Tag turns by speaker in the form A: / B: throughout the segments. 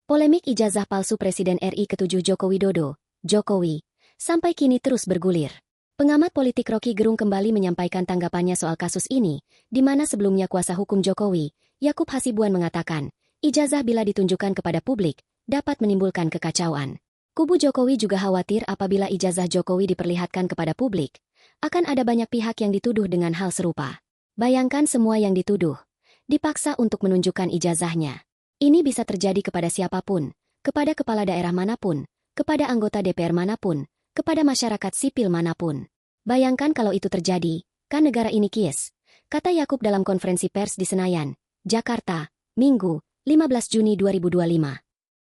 A: Polemik ijazah palsu Presiden RI ke-7 Joko Widodo, Jokowi, sampai kini terus bergulir. Pengamat politik Rocky Gerung kembali menyampaikan tanggapannya soal kasus ini, di mana sebelumnya kuasa hukum Jokowi, Yakub Hasibuan mengatakan, ijazah bila ditunjukkan kepada publik, dapat menimbulkan kekacauan. Kubu Jokowi juga khawatir apabila ijazah Jokowi diperlihatkan kepada publik, akan ada banyak pihak yang dituduh dengan hal serupa. Bayangkan semua yang dituduh, dipaksa untuk menunjukkan ijazahnya. Ini bisa terjadi kepada siapapun, kepada kepala daerah manapun, kepada anggota DPR manapun, kepada masyarakat sipil manapun. Bayangkan kalau itu terjadi, kan negara ini kies, kata Yakub dalam konferensi pers di Senayan, Jakarta, Minggu, 15 Juni 2025.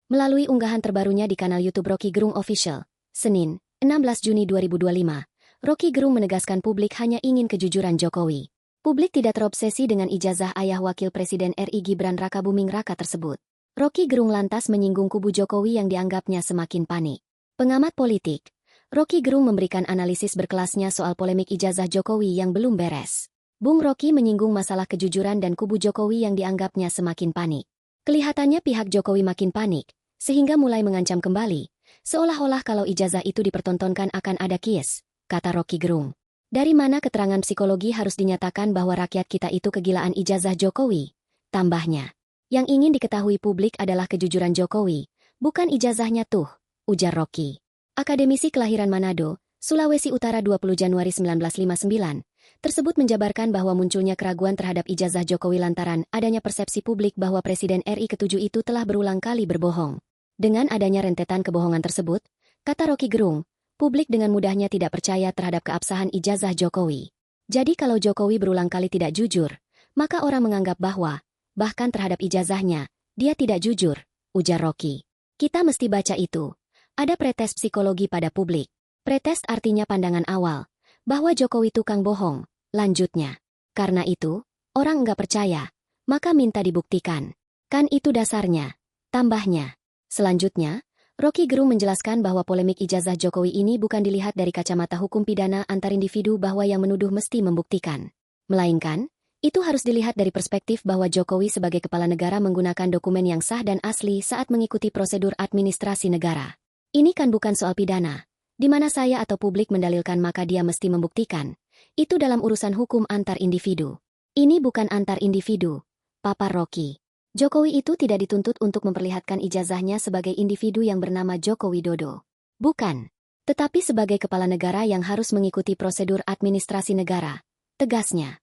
A: Melalui unggahan terbarunya di kanal YouTube Rocky Gerung Official, Senin, 16 Juni 2025, Rocky Gerung menegaskan publik hanya ingin kejujuran Jokowi. Publik tidak terobsesi dengan ijazah ayah Wakil Presiden RI Gibran Rakabuming Raka tersebut. Rocky Gerung lantas menyinggung kubu Jokowi yang dianggapnya semakin panik. Pengamat politik, Rocky Gerung memberikan analisis berkelasnya soal polemik ijazah Jokowi yang belum beres. Bung Rocky menyinggung masalah kejujuran dan kubu Jokowi yang dianggapnya semakin panik. Kelihatannya pihak Jokowi makin panik, sehingga mulai mengancam kembali, seolah-olah kalau ijazah itu dipertontonkan akan ada kies, kata Rocky Gerung. Dari mana keterangan psikologi harus dinyatakan bahwa rakyat kita itu kegilaan ijazah Jokowi? Tambahnya, yang ingin diketahui publik adalah kejujuran Jokowi, bukan ijazahnya tuh, ujar Rocky. Akademisi kelahiran Manado, Sulawesi Utara 20 Januari 1959, tersebut menjabarkan bahwa munculnya keraguan terhadap ijazah Jokowi lantaran adanya persepsi publik bahwa Presiden RI ke-7 itu telah berulang kali berbohong. Dengan adanya rentetan kebohongan tersebut, kata Rocky Gerung, publik dengan mudahnya tidak percaya terhadap keabsahan ijazah Jokowi. Jadi kalau Jokowi berulang kali tidak jujur, maka orang menganggap bahwa, bahkan terhadap ijazahnya, dia tidak jujur, ujar Rocky. Kita mesti baca itu. Ada pretes psikologi pada publik. Pretes artinya pandangan awal, bahwa Jokowi tukang bohong, lanjutnya. Karena itu, orang enggak percaya, maka minta dibuktikan. Kan itu dasarnya, tambahnya. Selanjutnya, Rocky Gerung menjelaskan bahwa polemik ijazah Jokowi ini bukan dilihat dari kacamata hukum pidana antar individu bahwa yang menuduh mesti membuktikan. Melainkan, itu harus dilihat dari perspektif bahwa Jokowi sebagai kepala negara menggunakan dokumen yang sah dan asli saat mengikuti prosedur administrasi negara. Ini kan bukan soal pidana, di mana saya atau publik mendalilkan maka dia mesti membuktikan. Itu dalam urusan hukum antar individu. Ini bukan antar individu, papar Rocky. Jokowi itu tidak dituntut untuk memperlihatkan ijazahnya sebagai individu yang bernama Joko Widodo. Bukan. Tetapi sebagai kepala negara yang harus mengikuti prosedur administrasi negara. Tegasnya.